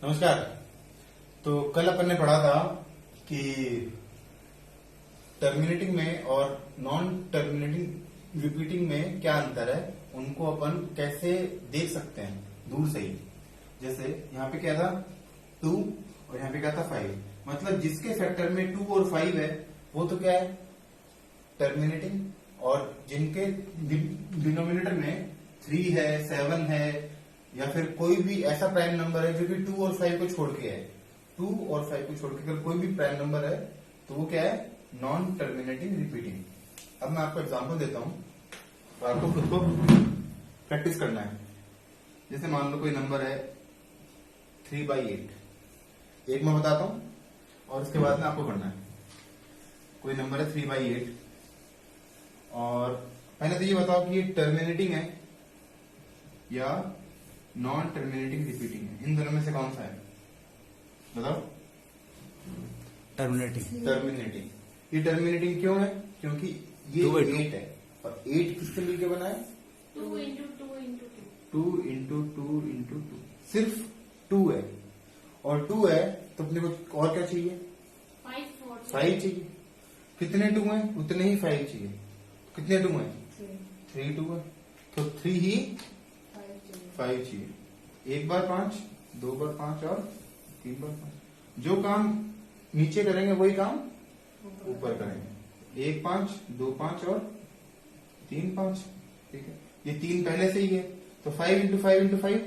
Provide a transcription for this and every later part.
नमस्कार। तो कल अपन ने पढ़ा था कि टर्मिनेटिंग में और नॉन टर्मिनेटिंग रिपीटिंग में क्या अंतर है, उनको अपन कैसे देख सकते हैं दूर से ही। जैसे यहाँ पे क्या था 2 और यहाँ पे क्या था 5, मतलब जिसके फैक्टर में 2 और 5 है वो तो क्या है टर्मिनेटिंग, और जिनके डिनोमिनेटर में 3 है 7 है या फिर कोई भी ऐसा प्राइम नंबर है जो कि 2 और 5 को छोड़ के है, 2 और 5 को छोड़ के अगर कोई भी प्राइम नंबर है तो वो क्या है नॉन टर्मिनेटिंग रिपीटिंग। अब मैं आपको एग्जांपल देता हूं तो आपको खुद को प्रैक्टिस करना है। जैसे मान लो कोई नंबर है 3/8, एक मैं बताता हूं और उसके बाद में आपको करना है। कोई नंबर है 3/8 और पहले तो ये बताओ कि ये टर्मिनेटिंग है या नॉन टर्मिनेटिंग रिपीटिंग है, इन दोनों में से कौन सा है बताओ। टर्मिनेटिंग। टर्मिनेटिंग। ये टर्मिनेटिंग क्यों है? क्योंकि ये 8 है और 8 किससे मिलके बना है 2 into 2 into 2 2 into 2 into 2, सिर्फ 2 है और 2 है तो अपने को और क्या चाहिए 5 चाहिए। कितने 2 हैं उतने ही 5 चाहिए। कितने 2 हैं 3 2 है तो 3 ही 5 चाहिए। 1 बार 5, 2 बार 5 और 3 बार 5। जो काम नीचे करेंगे वही काम ऊपर करेंगे। 1 5 2 5 और 3 5। ठीक है, ये 3 पहले से ही है तो 5 into 5 into 5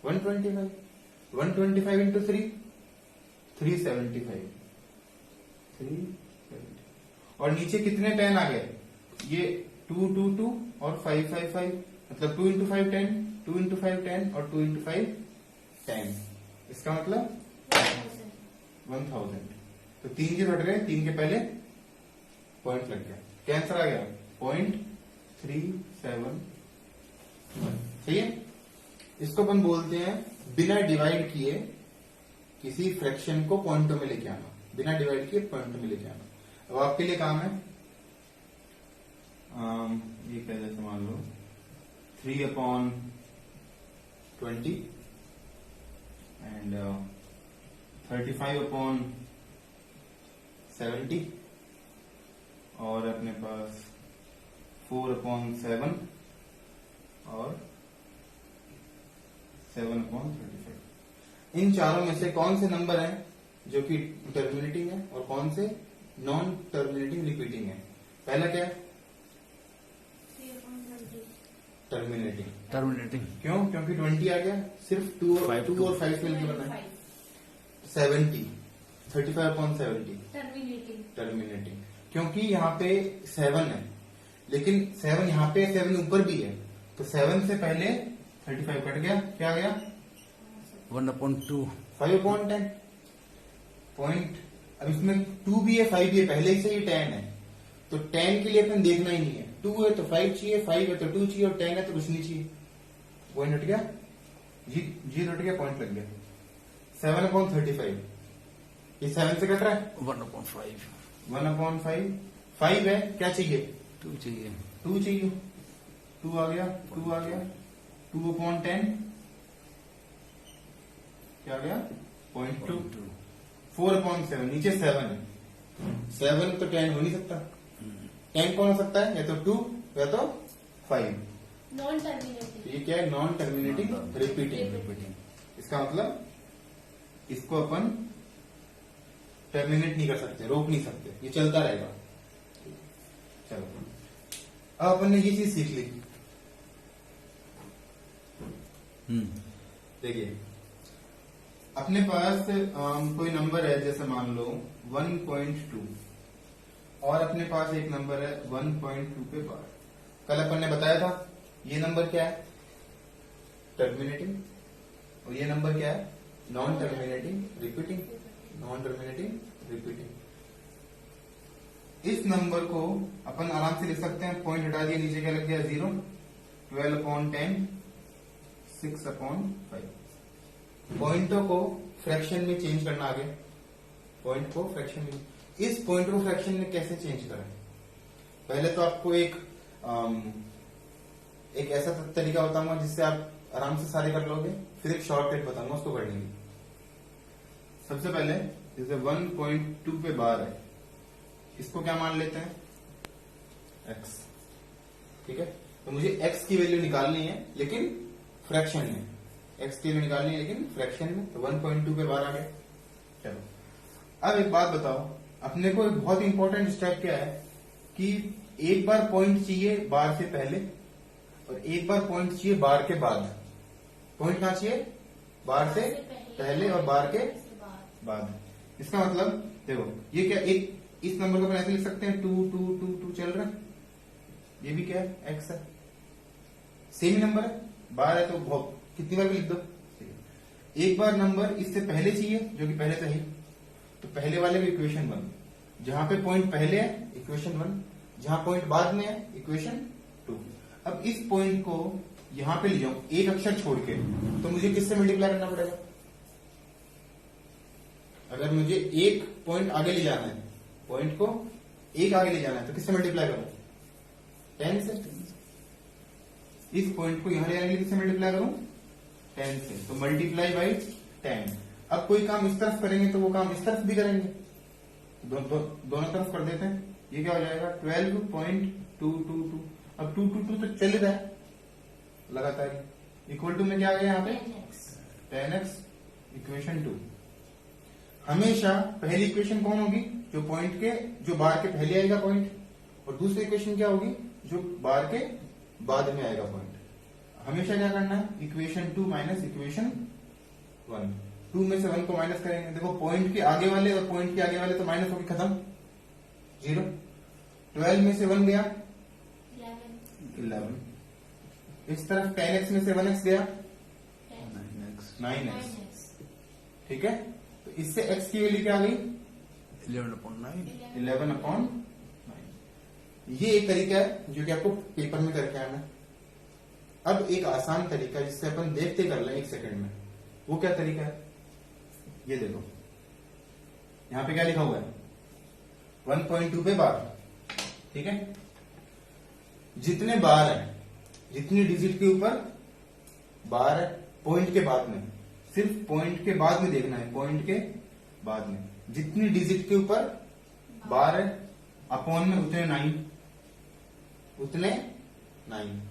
125, 125 into 3 375, 370। और नीचे कितने 10 आ गए, ये 2 2 2 और 5 5 5, मतलब 2 into 5 10, 2 into 5 10 और 2 into 5 10। इसका मतलब 1000। तो 3 जीरो हट गए, 3 के पहले पॉइंट लग गया, कैंसर आ गया 0.371। सही है। इसको अपन बोलते हैं बिना डिवाइड किए किसी फ्रैक्शन को पॉइंटों में लेके आना, बिना डिवाइड किए पॉइंटों में लेके आना। अब आपके लिए काम है ये क्या, जैसे मान लो 3/20 एंड 35/70 और अपने पास 4/7 और 7/35। इन चारों में से कौन से नंबर हैं जो कि टर्मिनेटिंग है और कौन से नॉन टर्मिनेटिंग रिपीटिंग है? पहला क्या है टर्मिनेटिंग। टर्मिनेटिंग क्यों? क्योंकि 20 आ गया, सिर्फ 2 और 5 मिलकर बना है। 70 35/70 टर्मिनेटिंग, क्योंकि यहाँ पे 7 है लेकिन 7 यहाँ पे 7 ऊपर भी है तो 7 से पहले 35 कट गया, क्या आ गया 1/2 5/10 पॉइंट। अब इसमें 2 भी है 5 भी है, पहले से ही 10 है तो 10 के लिए अपन देखना ही नहीं है। 2 है तो 5 चाहिए, 5 है तो 2 चाहिए और 10 है तो कुछ नहीं चाहिए। पॉइंट हट गया, जीरो हट गया, पॉइंट लग गया। 7/35 ये 7 से कट रहा है 1/5 1/5। 5 है, क्या चाहिए 2 चाहिए, 2 चाहिए, 2 आ गया 2 आ गया। 2/10 क्या आ गया 0.2। 4/7 नीचे 7 है, 7 तो 10 हो नहीं सकता। 10 कौन हो सकता है, या तो 2 या तो 5। Non terminating. ये क्या है नॉन टर्मिनेटिंग रिपीटिंग। इसका मतलब इसको अपन टर्मिनेट नहीं कर सकते, रोक नहीं सकते, ये चलता रहेगा। चलो अब अपन ने ये चीज सीख ली। देखिए अपने पास कोई नंबर है, जैसे मान लो 1.2 और अपने पास एक नंबर है 1.2 के बाद। कल अपन ने बताया था ये नंबर क्या है टर्मिनेटिंग और ये नंबर क्या है non terminating repeating. Non terminating repeating. इस नंबर को अपन आराम से लिख सकते हैं, पॉइंट हटा दिया, नीचे क्या लग गया 0। 12/10 6/5। पॉइंटों को फ्रैक्शन में चेंज करना आगे, पॉइंट को फ्रैक्शन में। इस पॉइंट को फ्रैक्शन में कैसे चेंज करें? पहले तो आपको एक ऐसा तरीका बताऊंगा जिससे आप आराम से सारे कर लोगे, फिर एक शॉर्टकट बताऊंगा उसको कर लेंगे। सबसे पहले जैसे 1.2 पे बार है, इसको क्या मान लेते हैं, x। ठीक है, तो मुझे x की वैल्यू निकालनी है लेकिन फ्रैक्शन में, x की वैल्यू निकालनी है लेकिन फ्रैक्शन में, तो 1.2 पे बार आ गए। चलो अब एक बात बताओ, अपने को एक बहुत इंपॉर्टेंट स्टेप क्या है कि एक बार पॉइंट चाहिए बार से पहले और एक बार पॉइंट चाहिए बार के बाद। पॉइंट कहां चाहिए, बार से पहले और बार के बाद। इसका मतलब देखो ये क्या, एक इस नंबर को अपन ऐसे लिख सकते हैं 2 2 2 2 चल रहा है, ये भी क्या है, x है, सेम ही नंबर है, बार है तो बहुत कितनी बार भी लिख दो। एक बार नंबर इससे पहले चाहिए जो कि पहले से ही, तो पहले वाले में इक्वेशन 1, जहां पे पॉइंट पहले है इक्वेशन 1, जहां पॉइंट बाद में है इक्वेशन 2। अब इस पॉइंट को यहां पे ले जाऊं एक अक्षर छोड़ के, तो मुझे किससे मल्टीप्लाई करना पड़ेगा, अगर मुझे एक पॉइंट आगे ले जाना है, पॉइंट को एक आगे ले जाना है तो किससे मल्टीप्लाई करूं, 10 से। इस पॉइंट को यहां ले जाने के लिए किससे मल्टीप्लाई करूं, 10 से, तो मल्टीप्लाई बाई 10। अब कोई काम इस तरफ करेंगे तो वो काम इस तरफ भी करेंगे, दोनों तरफ कर देते हैं, ये क्या हो जाएगा 12.222। अब 222 तो चल रहा है लगातार, इक्वल टू में क्या आ गया यहाँ पे 10x इक्वेशन 2। हमेशा पहली इक्वेशन कौन होगी, जो पॉइंट के, जो बार के पहले आएगा पॉइंट, और दूसरी इक्वेशन क्या होगी, जो बार के बाद में आएगा पॉइंट। हमेशा क्या करना है, इक्वेशन 2 माइनस इक्वेशन 1, 2 में से 1 को माइनस करेंगे, देखो पॉइंट के आगे वाले और पॉइंट के आगे वाले तो माइनस होगी, खत्म, 0। 12 में से 1 गया 11, इस तरफ 10x में से 1x गया 9x। ठीक है, तो इससे x की वैल्यू क्या आ गई, 11/9। 11/9। ये एक तरीका है जो कि आपको पेपर में करके आना है। अब एक आसान तरीका जिससे अपन देखते कर लें 1 सेकंड में, वो क्या तरीका है, ये देखो यहां पे क्या लिखा हुआ है, 1.2 पे बार। ठीक है, जितने बार है, जितनी डिजिट के ऊपर बार है पॉइंट के बाद में, सिर्फ पॉइंट के बाद में देखना है, पॉइंट के बाद में जितनी डिजिट के ऊपर बार है अपॉन में उतने 9, उतने 9।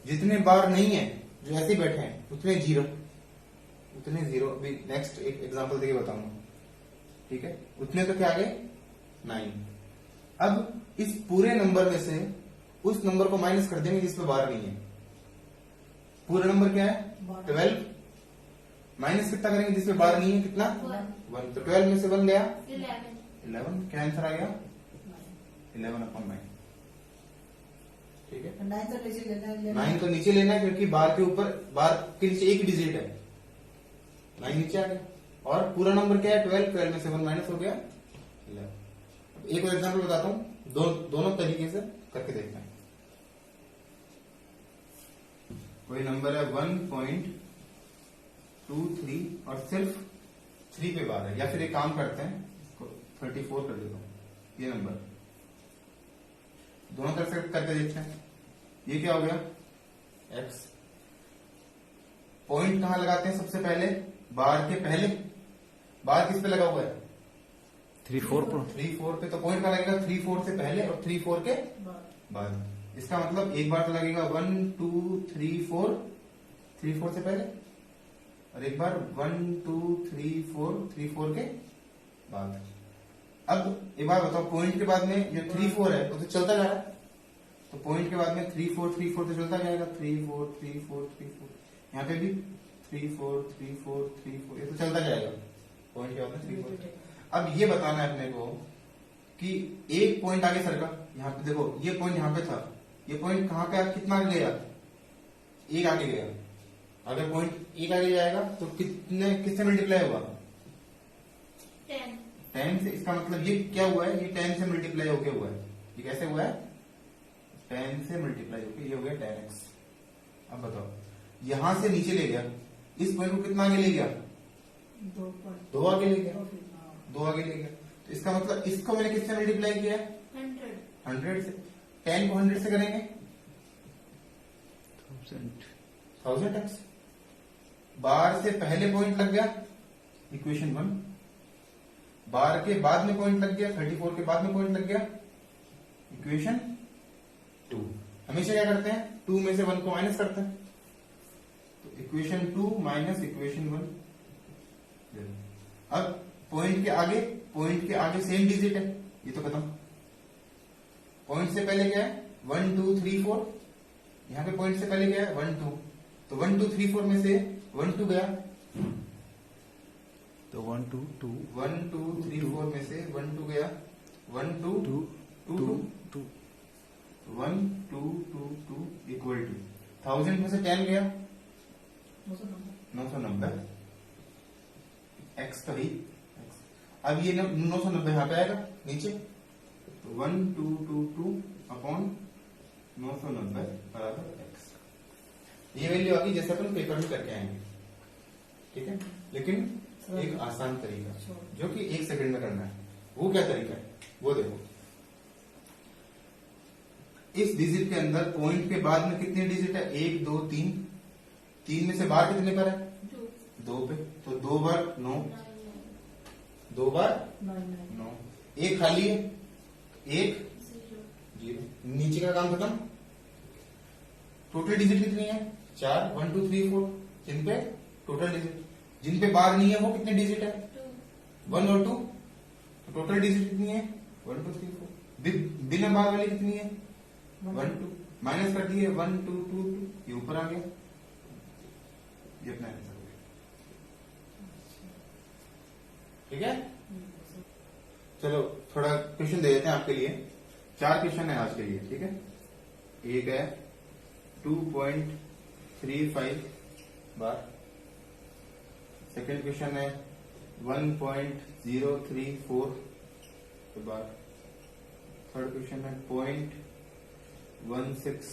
जितने बार नहीं है जो ऐसे बैठे हैं उतने 0, उतने 0। अभी नेक्स्ट एक एग्जांपल देके बताऊंगा। ठीक है, उतने तो क्या आ गए 9। अब इस पूरे नंबर में से उस नंबर को माइनस कर देंगे जिसमें बार नहीं है। पूरा नंबर क्या है 12, माइनस कितना करेंगे जिसमें बार नहीं है, कितना 1। तो 12 में से 1 गया 11, क्या आंसर आ गया 11/9। ठीक है, 9 तो नीचे लेना है, 9 तो नीचे लेना है क्योंकि बार के ऊपर, बार के नीचे एक डिजिट है, 9 नीचे आ गया। और पूरा नंबर क्या है 12, 12 में से 1 माइनस हो गया 11। एक और एग्जांपल बताता हूं, दोनों तरीके से करके देखते हैं। कोई नंबर है 1.23 और सिर्फ 3 पे बार है, या फिर एक काम करते हैं 34 कर देता हूं, ये नंबर दोनों तरफ से करके देखते हैं। ये क्या हो गया x। पॉइंट कहां लगाते हैं सबसे पहले, बार के पहले। बार किस पे लगा हुआ है 3 4 पर 3 4 पे, तो पॉइंट कहां लगेगा 3 4 से पहले और 3 4 के बाद। इसका मतलब एक बार तो लगेगा 1 2 3 4, 3 4 से पहले, और एक बार 1 2 3 4, 3 4 के बाद। अब एक बार बताओ, पॉइंट के बाद में जो 3 4 है वो तो चलता जा रहा है, तो पॉइंट के बाद में 3 4 3 4 तो चलता जाएगा, 3 4 3 4 3 4, यहाँ पे भी 3 4 3 4 3 4, ये तो चलता जाएगा पॉइंट के बाद में 3 4। अब ये बताना है अपने को कि एक पॉइंट आगे सरका, यहाँ पे देखो ये पॉइंट यहाँ पे था, ये पॉइंट कहाँ पे कितना आगे गया, एक आगे गया। अगर पॉइंट एक आगे जाएगा तो कितने, किससे मल्टीप्लाई होगा 10 से। इसका मतलब ये क्या हुआ है, ये 10 से मल्टीप्लाई होके हुआ है। ये कैसे हुआ है 10 से मल्टीप्लाई होके ये हो गया 10x। अब बताओ यहां से नीचे ले गया, इस पॉइंट को कितना आगे ले गया 2 आगे ले गया, 2 आगे ले गया। तो इसका मतलब इसको मैंने किससे मल्टीप्लाई किया 100 से। 10 को 100 से करेंगे 1000x। बार से पहले पॉइंट लग गया इक्वेशन 1, 12 के बाद में पॉइंट लग गया, 34 के बाद में पॉइंट लग गया, इक्वेशन 2। हमेशा क्या करते हैं, 2 में से 1 को माइनस करते हैं, तो इक्वेशन 2 माइनस इक्वेशन 1। अब पॉइंट के आगे सेम डिजिट है, ये तो खत्म। पॉइंट से पहले क्या है, 1 2 3 4, यहाँ पे पॉइंट से पहले क्या है, 1 2, तो 1 2 3 4 में से 1 2 गया, तो 1 2 2 1 2 3 4 में से 1 2 गया, 1 2 2 2 2 2 2 1 2 2 2 इक्वल टू 1000 में से 10 गया, 990, एक्स तो ही। अब ये 990 यहाँ पे आएगा नीचे, तो 1 2 2 2 अपॉन 990 बराबर एक्स। ये वैल्यू आ गई जैसे अपन पेपर में करके आएंगे, ठीक है। लेकिन एक आसान तरीका जो कि 1 सेकंड में करना है, वो क्या तरीका है वो देखो। इस डिजिट के अंदर पॉइंट के बाद में कितने डिजिट है, 1 2 3, 3 में से बाहर कितने पर है, 2 पे, तो 2 बार 9, 2 बार 9, एक खाली है, एक 0, नीचे का काम खत्म। टोटल डिजिट कितनी है, 4, 1 2 3 4, जिन पे टोटल डिजिट, जिन पे बार नहीं है वो कितने डिजिट है, 1 और 2, तो टोटल डिजिट कितनी है, 1 2 3 4। बिना बार वाली कितनी है, 1 2, माइनस कर दिए, 1 2 2 2, ये ऊपर आ गया, ये अपना आंसर हो गया, ठीक है। चलो थोड़ा क्वेश्चन दे देते हैं आपके लिए, 4 क्वेश्चन है आज के लिए, ठीक है। एक है 2.35 बार, सेकेंड क्वेश्चन है 1.034 बार, थर्ड क्वेश्चन है 0.16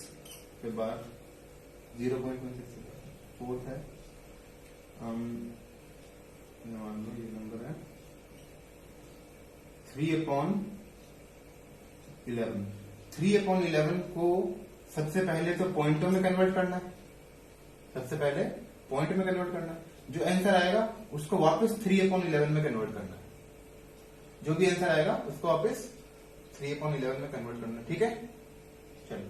के बार, 0.16 के बार, फोर्थ है मान लो ये नंबर है 3/11। 3/11 को सबसे पहले तो पॉइंटों में कन्वर्ट करना है, सबसे पहले पॉइंट में कन्वर्ट करना है, जो आंसर आएगा उसको वापस 3/11 में कन्वर्ट करना है, जो भी आंसर आएगा उसको वापस 3/11 में कन्वर्ट करना है, ठीक है। चलो